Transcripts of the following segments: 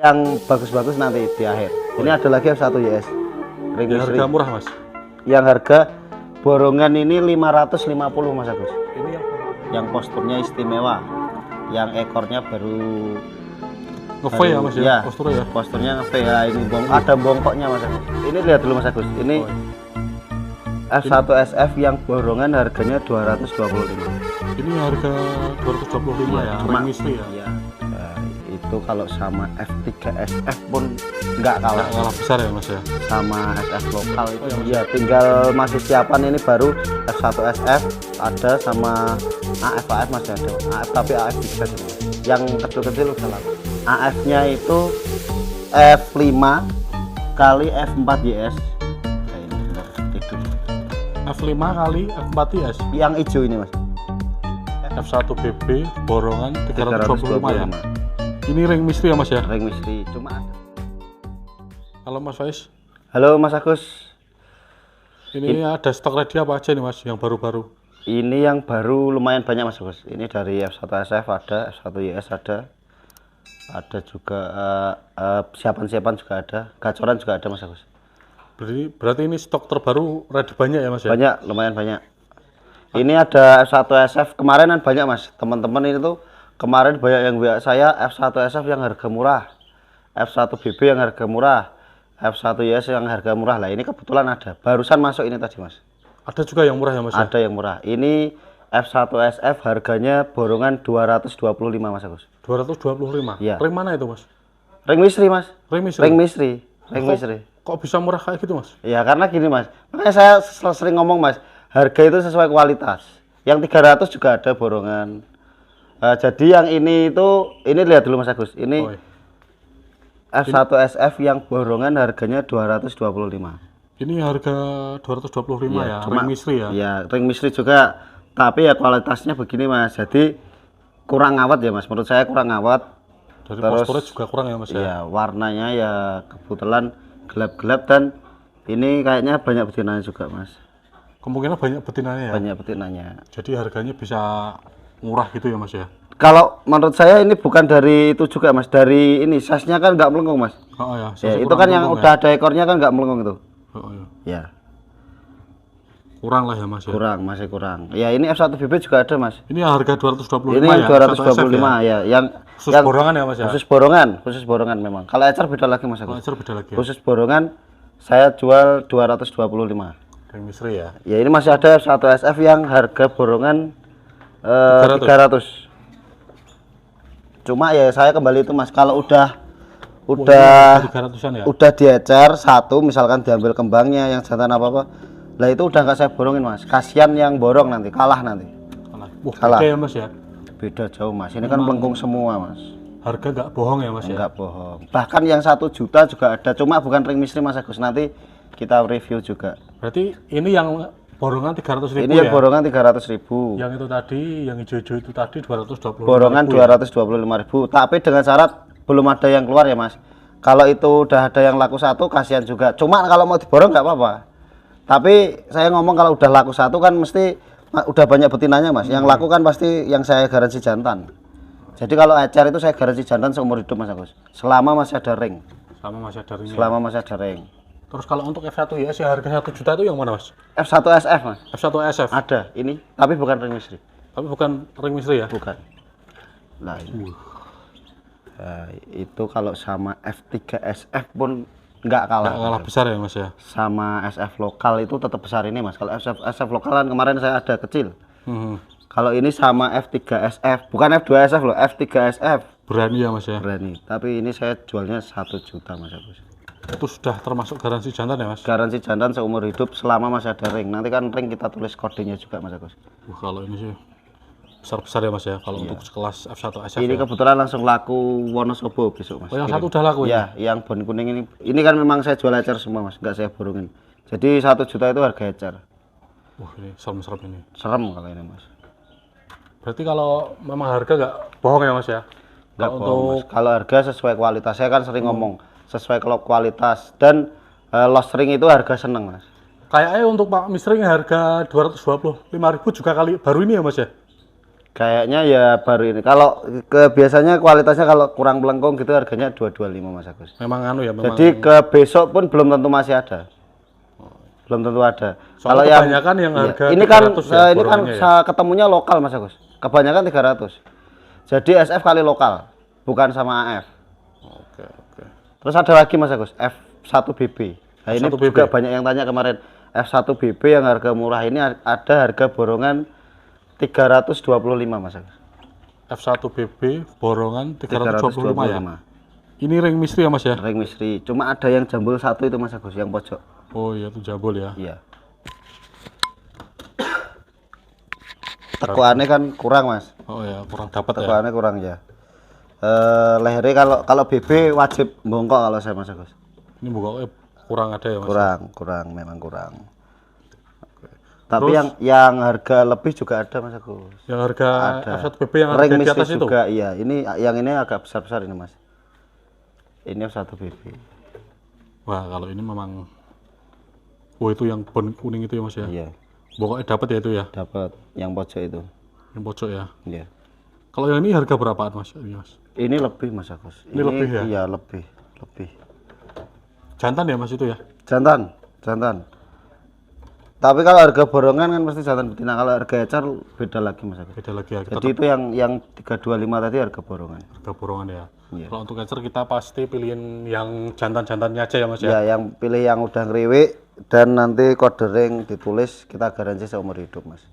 Yang bagus-bagus nanti di akhir. Ini ada lagi F1YS ring misteri. Harga murah mas? Yang harga borongan ini 550 Mas Agus. Ini Yang posturnya istimewa, yang ekornya baru nge-V ya mas ya? Ya, Posturnya ya? posturnya nge-V ya, ini ada bongkoknya Mas Agus. Ini lihat dulu Mas Agus. Ini F1SF yang borongan harganya 225. Ini harga 225 ya? Cuma Ring misteri ya? iya. Nah, itu kalau sama F3SF pun nggak kalah. Nggak kalah besar ya mas ya? Sama SF lokal itu ya, tinggal masih siapan. Ini baru F1SF ada, sama AF masih ada. AF tapi AF bisa semua. Yang kecil-kecil udah laku. AF nya itu F5 kali F4YS. Nah, ini benar, itu. F5 kali F4YS Yang hijau ini Mas, F1BB borongan 325 ya? 325. Ini ring misteri ya mas ya? Ring misteri cuma ada. Halo mas Faiz, Halo Mas Agus. ini ada stok ready apa aja nih mas yang baru-baru? Ini yang baru lumayan banyak Mas Agus. Ini dari F1SF ada, F1YS ada juga siapan-siapan juga ada, gacoran juga ada Mas Agus. Berarti ini stok terbaru ready banyak ya mas ya? Banyak, lumayan banyak. Ini ada F1SF kemarin kan banyak Mas. Teman-teman ini tuh kemarin banyak yang WA saya F1SF yang harga murah, F1BB yang harga murah, F1YS yang harga murah. Lah ini kebetulan ada. Barusan masuk ini tadi Mas. Ada juga yang murah ya mas? Ada yang murah. Ini F1SF harganya borongan 225 Mas Agus. 225? Iya. Ring mana itu mas? Ring misteri Mas. Ring misteri? Ring misteri. Ring misteri. Kok bisa murah kayak gitu mas? Ya karena gini Mas. Makanya saya sering ngomong Mas, harga itu sesuai kualitas. Yang 300 juga ada borongan. Jadi yang ini itu, ini lihat dulu Mas Agus. Ini F1SF yang borongan harganya 225. Ini harga 225 ya, cuma, ring misteri ya? Ya, ring misteri juga. Tapi ya kualitasnya begini Mas. Jadi kurang awet ya Mas. Menurut saya kurang awet. Dari Terus, posturnya juga kurang ya Mas ya? Ya, warnanya ya kebetulan gelap-gelap, dan ini kayaknya banyak betinanya juga Mas. Kemungkinan banyak betinanya ya? Banyak betinanya. Jadi harganya bisa murah gitu ya Mas ya? Kalau menurut saya ini bukan dari itu juga Mas. Dari ini size-nya kan nggak melengkung Mas. Oh ya, Ya, itu kan yang udah ada ekornya kan nggak melengkung itu. Oh, ya. Ya, Kurang lah ya Mas ya? kurang, masih kurang. Ya, ini F1BB juga ada Mas. Ini harga 225 Ini ya? 225 ya. Yang Khusus borongan ya Mas ya? Khusus borongan memang. Kalau ecer beda lagi Mas. Kalau ecer beda lagi ya? Khusus borongan saya jual 225. Ring misteri ya? Ya, ini masih ada F1SF yang harga borongan 300. Cuma ya saya kembali itu Mas, kalau udah 300-an ya? udah diecer satu, misalkan diambil kembangnya yang jantan apa-apa, lah itu udah nggak saya borongin Mas. Kasihan yang borong nanti, kalah nanti. Wah, Kalah. beda ya Mas ya? Beda jauh Mas. Ini kan melengkung semua Mas. Harga nggak bohong ya Mas ya? Enggak bohong. Bahkan yang 1 juta juga ada, cuma bukan ring misteri Mas Agus. Nanti kita review juga. Berarti ini yang borongan 300.000 Ini yang ya? borongan 300.000. Yang itu tadi, yang hijau-hijau itu tadi 225.000. Borongan 225.000. Tapi dengan syarat belum ada yang keluar ya Mas. Kalau itu udah ada yang laku satu, kasihan juga. Cuma kalau mau diborong nggak apa-apa. Tapi saya ngomong kalau udah laku satu kan mesti udah banyak betinanya Mas. Yang laku kan pasti yang saya garansi jantan. Jadi kalau ecer itu saya garansi jantan seumur hidup Mas Agus. Selama masih ada ring. Sama masih ada ringnya. Selama masih ada ring. Terus kalau untuk F1YS ya harga 1 juta itu yang mana Mas? F1SF Mas. F1SF? Ada ini, tapi bukan ring misteri. Tapi bukan ring misteri ya? Bukan. Nah, ini. Nah, itu kalau sama F3SF pun nggak kalah. Nggak kalah besar ya Mas ya? Sama SF lokal itu tetap besar ini Mas. Kalau SF lokal kan kemarin saya ada kecil. Kalau ini sama F3SF, bukan F2SF loh, F3SF. Berani ya Mas ya? Berani. Tapi ini saya jualnya 1 juta Mas Agus. Itu sudah termasuk garansi jantan ya Mas? Garansi jantan seumur hidup selama masih ada ring. Nanti kan ring kita tulis kodenya juga Mas Agus. Kalau ini sih besar-besar ya Mas ya, kalau untuk sekelas F1SF Ini ya? kebetulan langsung laku Wonosobo besok Mas. Oh yang satu udah laku ya? Yang bon kuning ini. Ini kan memang saya jual ecer semua Mas, nggak saya borongin. Jadi 1 juta itu harga ecer. Wah ini serem-serem ini. Serem kalau ini Mas. Berarti kalau memang harga nggak bohong ya Mas ya? Nggak bohong Mas. Kalau harga sesuai kualitas, saya kan sering ngomong sesuai kualitas, dan lost ring itu harga seneng Mas. Kayaknya untuk Pak Misteri harga 225.000 juga kali baru ini ya Mas ya? Kayaknya ya baru ini. Kalau biasanya kualitasnya kalau kurang melengkung gitu harganya 225 Mas Agus. Memang anu ya, memang. Jadi ke besok pun belum tentu masih ada. Belum tentu ada. Kalau kebanyakan yang harga ini kan 300 ya, ini kan borongannya ketemunya lokal Mas Agus. Kebanyakan 300. Jadi SF kali lokal, bukan sama AF. Oke, oke. Terus ada lagi Mas Agus, F1BB. Nah, ini F1BB. juga banyak yang tanya kemarin. F1BB yang harga murah ini ada harga borongan 325 Mas Agus. F1BB borongan 325 ya. 325. Ini ring misteri ya Mas ya? Ring misteri. Cuma ada yang jambul satu itu Mas Agus, yang pojok. Oh iya, itu jambul ya. Iya. Tekuannya kan kurang Mas. Oh ya, kurang dapat ya. Tekuannya kurang ya. Lehernya kalau BB wajib bongkok kalau saya Mas Agus. Ini buka kurang ada ya Mas. Kurang, memang kurang. Tapi yang harga lebih juga ada Mas Agus. Yang harga F1BB yang ring harga di atas misteri itu. juga, iya. Yang ini agak besar-besar ini Mas. Ini F1BB. Wah, kalau ini memang itu yang bon kuning itu ya Mas ya. Iya, Pokoknya dapat ya itu ya. dapat yang pojok itu. Yang pojok ya. Iya. Kalau yang ini harga berapaan Mas? Ini Mas. Ini lebih Mas Agus. Ini lebih ya? Iya, lebih. Jantan ya Mas itu ya? Jantan. Tapi kalau harga borongan kan pasti jantan betina. Kalau harga ecar beda lagi Mas Agus. Beda lagi ya. Jadi itu yang 325 tadi harga borongan. Harga borongan ya. Iya. Kalau untuk ecer kita pasti pilihin yang jantan-jantannya aja ya Mas ya. Ya, yang pilih yang udah ngeriwik dan nanti kode ring ditulis, kita garansi seumur hidup Mas.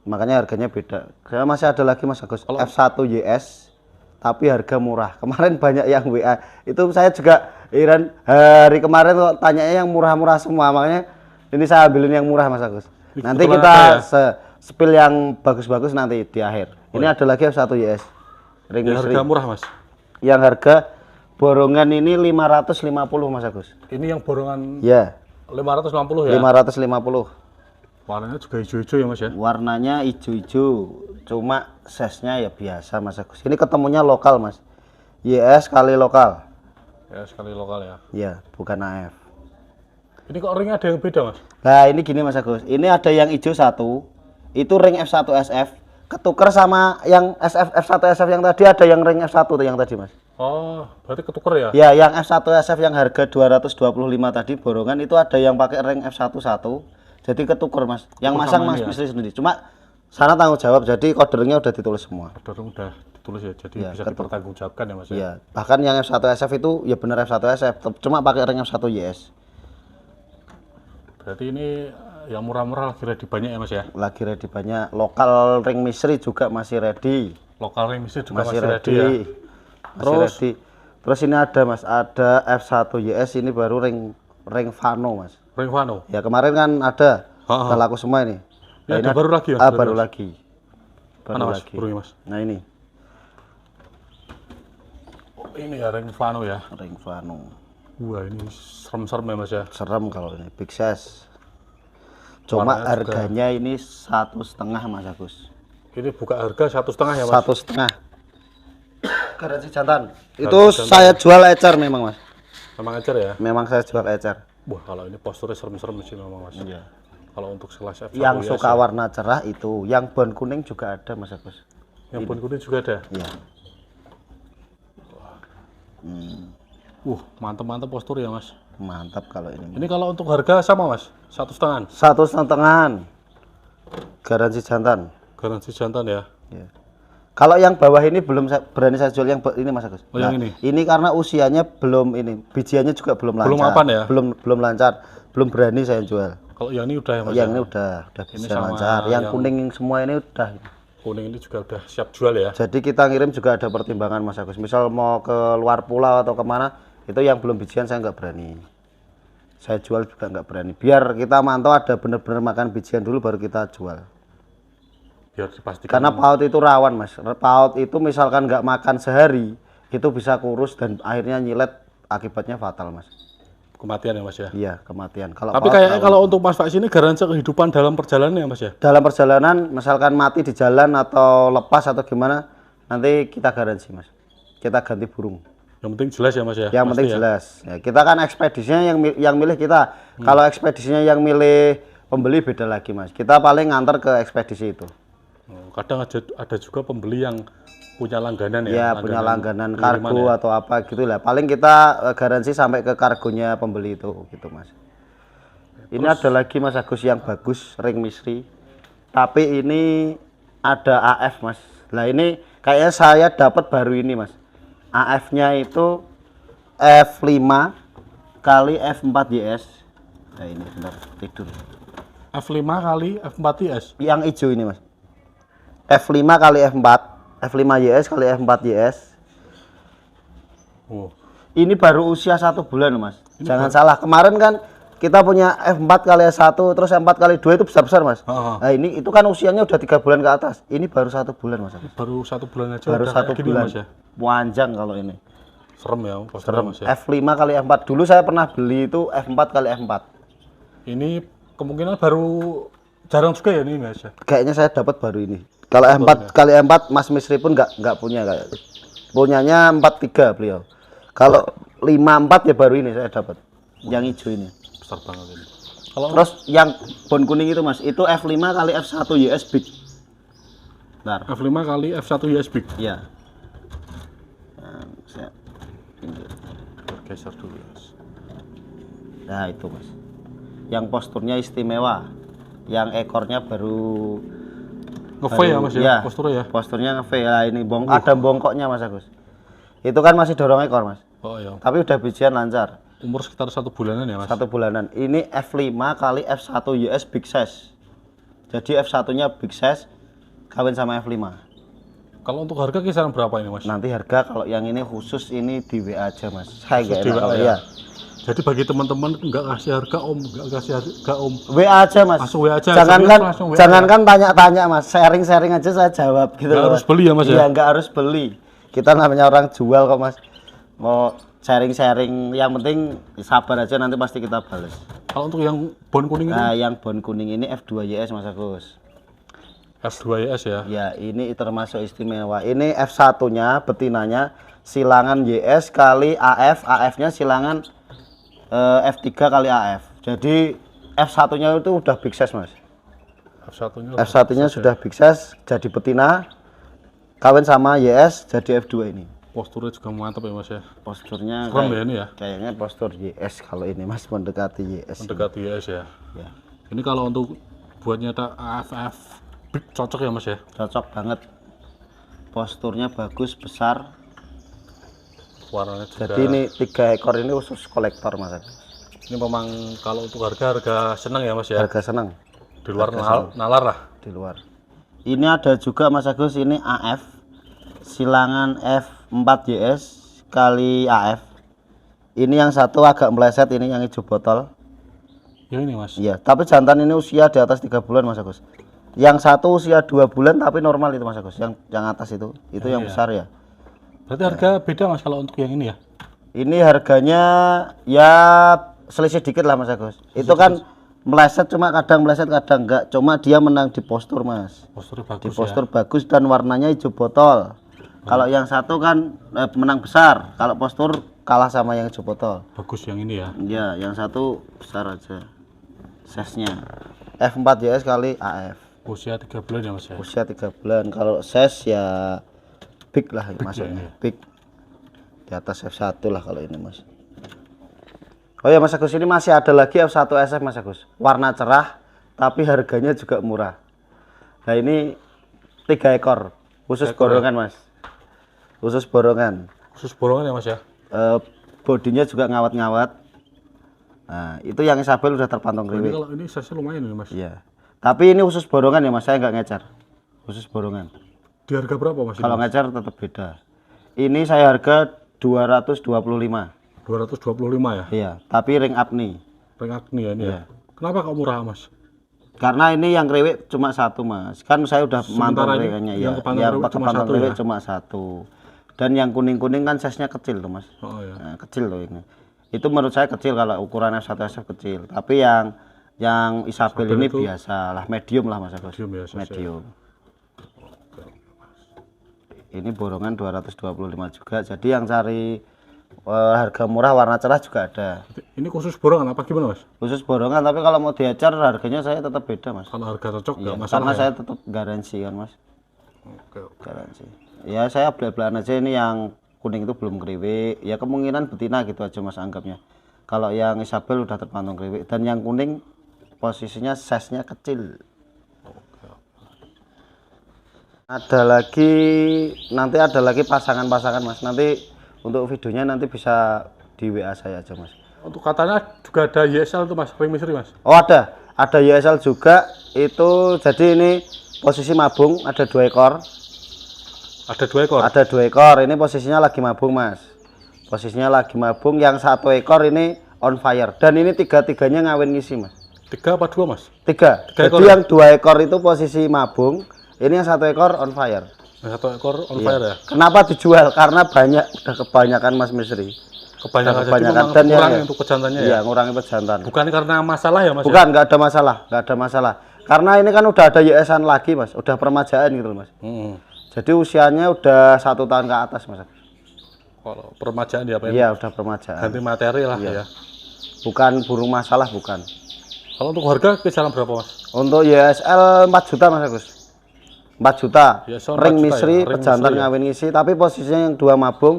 Makanya harganya beda. Saya masih ada lagi Mas Agus, F1YS tapi harga murah. Kemarin banyak yang WA. Itu saya juga heran, hari kemarin kok tanyanya yang murah-murah semua. Makanya ini saya ambilin yang murah Mas Agus. Nanti kita spill yang bagus-bagus nanti di akhir. Ini ada lagi F1YS. Ring yang harga murah Mas. Yang harga borongan ini 550 Mas Agus. Ini yang borongan Ya, 550 ya. 550. Warnanya juga hijau-hijau ya Mas ya. Warnanya hijau-hijau. Cuma size-nya ya biasa Mas Agus. Ini ketemunya lokal Mas. YS kali lokal. Ya sekali lokal ya. Ya, bukan AF. Ini kok ringnya ada yang beda Mas? Nah, ini gini Mas Agus. Ini ada yang hijau satu. Itu ring F1SF. Ketuker sama yang F1SF yang tadi, ada yang ring F1 tuh yang tadi Mas. Oh, berarti ketuker ya? Ya, yang F1SF yang harga 225 tadi borongan itu ada yang pakai ring F11. Jadi ketuker Mas. Yang masang Mas misteri sendiri. Cuma sana tanggung jawab. Jadi kode ringnya udah ditulis semua. Kode ring udah ditulis ya. Jadi Ya, bisa dipertanggungjawabkan ya Mas ya. Iya. Bahkan yang F1SF itu ya benar F1SF. Cuma pakai ring F1YS. Berarti ini yang murah-murah lagi ready banyak ya Mas ya? Lagi ready banyak. Lokal ring misteri juga masih ready. Lokal ring misteri juga Masih masih ready ya? Terus ini ada Mas, ada F1YS ini baru ring Vano Mas. Ring Vano? Ya kemarin kan ada, udah laku semua ini. Ya, ada baru lagi Mas? Baru lagi. Mana Mas? Burungnya Mas? Nah ini. Oh, ini ya ring Vano ya? Ring Vano. Wah ini serem-serem ya Mas ya? Serem kalau ini, big size. Cuma Warnanya harganya ini 1,5 Mas Agus. Ini buka harga 1,5 ya Mas? 1,5. Garansi jantan. Itu saya jual ecer memang Mas. Memang ecer ya? Memang saya jual ecer. Wah kalau ini posturnya serem-serem sih memang Mas. Iya. Kalau untuk sekelas F1 Yang ya, suka warna cerah itu, yang bon kuning juga ada Mas Agus. yang bon kuning juga ada? Iya. Mantap-mantap postur ya Mas. Mantap kalau ini. Ini kalau untuk harga sama Mas? 1,5? 1,5. Garansi jantan. Garansi jantan ya? Ya. Kalau yang bawah ini belum berani saya jual yang ini Mas Agus. Oh, yang ini? Ini karena usianya belum ini, bijiannya juga belum lancar. Belum mapan ya? Belum lancar, belum berani saya jual. Kalau yang ini udah ya Mas? Yang ya? ini udah Ini bisa sama lancar. Yang yang- kuning semua ini udah. Kuning ini juga udah siap jual ya? Jadi kita ngirim juga ada pertimbangan Mas Agus. Misal mau ke luar pulau atau kemana, itu yang belum bijian saya nggak berani. Saya jual juga nggak berani. Biar kita mantau ada benar-benar makan bijian dulu baru kita jual. Biar dipastikan. Karena paut itu rawan Mas. Paut itu misalkan nggak makan sehari, itu bisa kurus dan akhirnya nyilet, akibatnya fatal Mas. Kematian ya Mas ya? Iya, kematian. Kalau Tapi paut kayaknya rawan. kalau untuk Mas Faiz ini garansi kehidupan dalam perjalanan ya Mas ya? Dalam perjalanan, misalkan mati di jalan atau lepas atau gimana, nanti kita garansi Mas. Kita ganti burung. Yang penting jelas ya Mas ya? Yang penting jelas. Ya, kita kan ekspedisinya yang milih kita. Kalau ekspedisinya yang milih pembeli beda lagi Mas. Kita paling nganter ke ekspedisi itu. Kadang ada juga pembeli yang punya langganan ya. Ya, punya langganan pengiriman kargo ya. atau apa gitu lah. Paling kita garansi sampai ke kargonya pembeli itu gitu, Mas. Ini ada lagi Mas Agus yang bagus, ring misteri. Tapi ini ada AF, Mas. Lah ini kayaknya saya dapat baru ini, Mas. AF-nya itu F5 kali F4 YS. Nah ini bentar tidur. F5 kali F4 YS. Yang hijau ini, Mas. F5 kali F4, F5 YS kali F4 YS. Oh. Ini baru usia 1 bulan, Mas. Jangan salah. Kemarin kan kita punya F4 kali S1, terus F4 kali 2 itu besar-besar, Mas. Nah, ini itu kan usianya udah 3 bulan ke atas. Ini baru 1 bulan, Mas. Baru 1 bulan aja. Baru udah 1 kayak gini, bulan. Mas ya. Panjang kalau ini. Serem ya, serem Mas ya. F5 kali F4. Dulu saya pernah beli itu F4 kali F4. Ini kemungkinan baru jarang juga ya ini, Mas ya. Kayaknya saya dapat baru ini. Kalau F4 kali F4 Mas Misri pun nggak punya kayak. Punyanya 43 beliau. Kalau 54 ya baru ini saya dapat. Yang hijau ini. Besar banget ini. Kalau Terus yang bon kuning itu, Mas, itu F5 kali F1 YS Big. Bentar. F5 kali F1 USB. Iya. Nah, saya Geser dulu, Mas. nah itu, Mas. Yang posturnya istimewa. Yang ekornya baru Nge-V ya, Mas ya. Iya, Posturnya ya. posturnya nge-V. Nah, ini ada bongkoknya, Mas Agus. Itu kan masih dorong ekor, Mas. Oh iya. Tapi udah bijian lancar. Umur sekitar 1 bulanan ya, Mas. 1 bulanan. Ini F5 kali F1 YS Big Size. Jadi F1-nya Big Size kawin sama F5. Kalau untuk harga kisaran berapa ini, Mas? Nanti harga kalau yang ini khusus ini di WA aja, Mas. Saya nggak Di enak WA kalau ya? iya. Jadi bagi teman-teman nggak kasih harga Om, nggak kasih harga Om. WA aja, Mas. Langsung WA aja. Langsung WA Jangankan tanya-tanya, Mas. Sharing-sharing aja saya jawab gitu. Nggak loh, harus beli ya, Mas ya? Iya, nggak harus beli. Kita namanya orang jual kok, Mas. Mau sharing-sharing, yang penting sabar aja, nanti pasti kita balas. Kalau untuk yang bon kuning itu Nah, yang bon kuning ini F2 YS, Mas Agus. F2YS ya. Ya, ini termasuk istimewa. Ini F1-nya betinanya silangan YS kali AF, AF-nya silangan F3 kali AF. Jadi F1-nya itu udah big size, Mas. F1-nya sudah big size, jadi betina, kawin sama YS, jadi F2 ini. Posturnya juga mantap ya, Mas ya. Posturnya Serem ya ini ya. kayaknya postur YS kalau ini, Mas, mendekati YS. Mendekati YS ya. Ya, Ini kalau untuk buat nyetak AFF big cocok ya, Mas ya. cocok banget. Posturnya bagus, besar. Warnanya juga. Jadi ini 3 ekor ini khusus kolektor, Mas. Ini memang kalau untuk harga senang ya, Mas ya. Harga senang Di luar nalar lah. di luar. Ini ada juga, Mas Agus, ini AF silangan F4 YS kali AF. Ini yang satu agak meleset, ini yang hijau botol. Yang ini, Mas. Iya, tapi jantan ini usia di atas 3 bulan, Mas Agus. Yang satu usia 2 bulan tapi normal itu, Mas Agus. Yang atas itu yang besar ya. Berarti harga beda, Mas, kalau untuk yang ini ya. Ini harganya ya selisih dikit lah, Mas Agus. Itu kan meleset, cuma kadang meleset kadang enggak. Cuma dia menang di postur, Mas. Posturnya bagus Di postur bagus dan warnanya hijau botol. Kalau yang satu kan menang besar. Kalau postur kalah sama yang hijau botol. ya. Bagus yang ini ya. Ya, yang satu besar aja. Size-nya F4 YS kali AF. Usia 3 bulan ya, Mas ya. Usia 3 bulan. Kalau size ya big lah masuknya. Big. Di atas F1 lah kalau ini, Mas. Oh ya, Mas Agus, ini masih ada lagi F1 SF, Mas Agus. Warna cerah tapi harganya juga murah. Nah, ini 3 ekor. Khusus borongan, Mas. Khusus borongan. Khusus borongan ya, Mas ya. Bodinya juga ngawat-ngawat. Nah, itu yang Isabel udah terpantong Ini kriwik. kalau ini size lumayan ini, Mas. Iya. Tapi ini khusus borongan ya, Mas. Saya nggak ngecer. Khusus borongan. Di harga berapa, Mas? Kalau ngecer tetap beda. Ini saya harga 225. 225 ya. Iya, tapi ring up nih. Ring Agni ya ini ya. Kenapa kok murah, Mas? Karena ini yang kriwik cuma satu, Mas. Kan saya udah mantau Sementara ini kriwiknya yang ya. kepantau Yang kriwik cuma kepantau satu kriwik ya? cuma satu. Dan yang kuning-kuning kan size-nya kecil tuh, Mas. Oh ya. Nah, kecil loh ini. Itu menurut saya kecil kalau ukuran F1 SF kecil. Tapi yang Isabel ini itu biasa lah, medium lah, Mas Agus. medium ya, size-nya. Medium. Ini borongan 225 juga. Jadi yang cari harga murah warna cerah juga ada. Ini khusus borongan apa gimana, Mas? Khusus borongan, tapi kalau mau diecer harganya saya tetap beda, Mas. Kalau harga cocok Iya, nggak masalah karena ya? saya tetap garansi kan, Mas. Oke, oke. Garansi. Ya saya bela-belaan aja, ini yang kuning itu belum kriwik. Ya kemungkinan betina gitu aja Mas anggapnya. Kalau yang Isabel udah terpantau kriwik, dan yang kuning posisinya size-nya kecil. Ada lagi, nanti ada lagi pasangan-pasangan Mas. Nanti untuk videonya nanti bisa di WA saya aja Mas. Untuk katanya juga ada YSL tuh Mas, ring misteri Mas. Oh ada YSL juga. Itu jadi ini posisi mabung, ada 2 ekor. Ada 2 ekor. Ada 2 ekor. Ini posisinya lagi mabung Mas. Posisinya lagi mabung. Yang 1 ekor ini on fire. Dan ini tiga-tiganya ngawin ngisi Mas. 3 apa 2 Mas? 3. Tiga Jadi ekor, yang 2 ekor itu posisi mabung. Ini yang 1 ekor on fire. Yang 1 ekor on Iya. fire ya. Kenapa dijual? Karena banyak, udah kebanyakan Mas Misri. Kebanyakan, Kebanyakan. jadi Dan mengurangi ya, untuk pejantannya Iya, ya. ngurangi pejantan. Bukan karena masalah ya Mas. Bukan, nggak ada masalah, nggak ada masalah. Karena ini kan udah ada YS-an lagi Mas, udah permajaan gitu loh Mas. Ya? Jadi usianya udah 1 tahun ke atas Mas. Kalau permajaan ya Pak. Iya, udah permajaan. Ganti materi lah ya. Bukan burung masalah, bukan. Kalau untuk harga kisaran berapa Mas? Untuk YSL 4 juta Mas Agus. 4 juta. YSL 4 Ring juta misri, ya, ring pejantan misri ya. ngawin ngisi, tapi posisinya yang 2 mabung,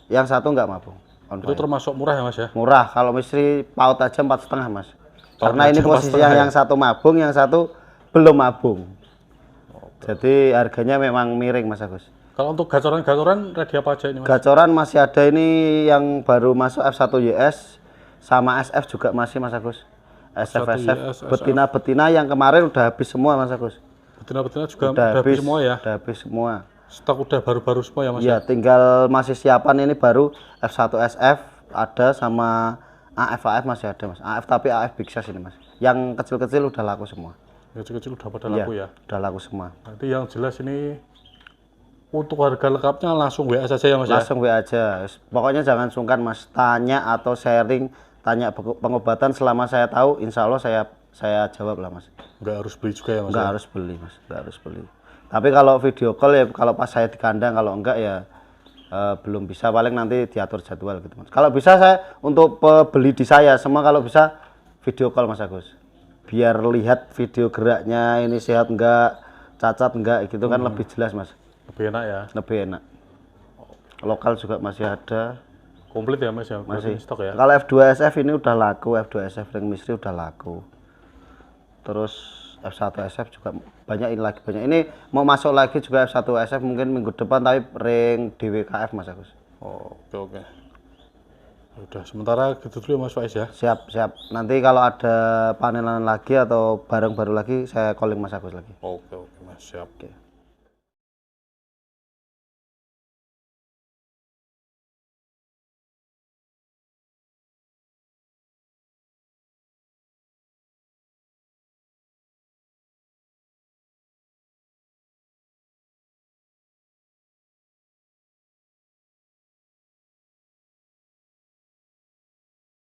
yang 1 nggak mabung. On Itu fire. termasuk murah ya Mas ya. Murah, kalau misri paut aja 4,5 Mas. Paut Karena ini aja posisi 4,5 yang 1 mabung, yang 1 belum mabung. Jadi harganya memang miring Mas Agus. Kalau untuk gacoran-gacoran ready apa aja ini Mas? Gacoran masih ada ini yang baru masuk F1YS sama SF juga masih Mas Agus. SF SF. betina-betina yang kemarin udah habis semua Mas Agus. Betina-betina juga udah habis semua ya. Udah habis semua. Stok udah baru-baru semua ya Mas. Iya, tinggal masih siapan ini baru F1SF ada sama AF masih ada Mas. AF tapi AF big size ini Mas. Yang kecil-kecil udah laku semua. Kecil-kecil udah pada Iya, laku ya. udah laku semua. Nanti yang jelas ini untuk harga lengkapnya langsung WA saja ya Mas ya. Langsung WA aja. Pokoknya jangan sungkan Mas, tanya atau sharing, tanya pengobatan selama saya tahu, insya Allah saya jawab lah Mas. Nggak harus beli juga ya Mas. Nggak Ya? harus beli Mas, nggak harus beli. Tapi kalau video call ya, kalau pas saya di kandang, kalau enggak ya belum bisa, paling nanti diatur jadwal gitu Mas. Kalau bisa saya untuk pembeli di saya semua, kalau bisa video call Mas Agus. Biar lihat video geraknya ini sehat enggak, cacat enggak, gitu kan lebih jelas Mas. Lebih enak ya. Lebih enak. Lokal juga masih ada. Komplit ya Mas ya. Masih Stok ya. Kalau F2SF ini udah laku, F2SF ring misteri udah laku. Terus F1SF juga banyak, ini lagi banyak. Ini mau masuk lagi juga F1SF mungkin minggu depan, tapi ring DWKF Mas Agus. Oh, oke. Udah sementara gitu dulu ya Mas Faiz ya. Siap. Nanti kalau ada panenan lagi atau barang baru lagi saya calling Mas Agus lagi. Oke Mas siap. Oke.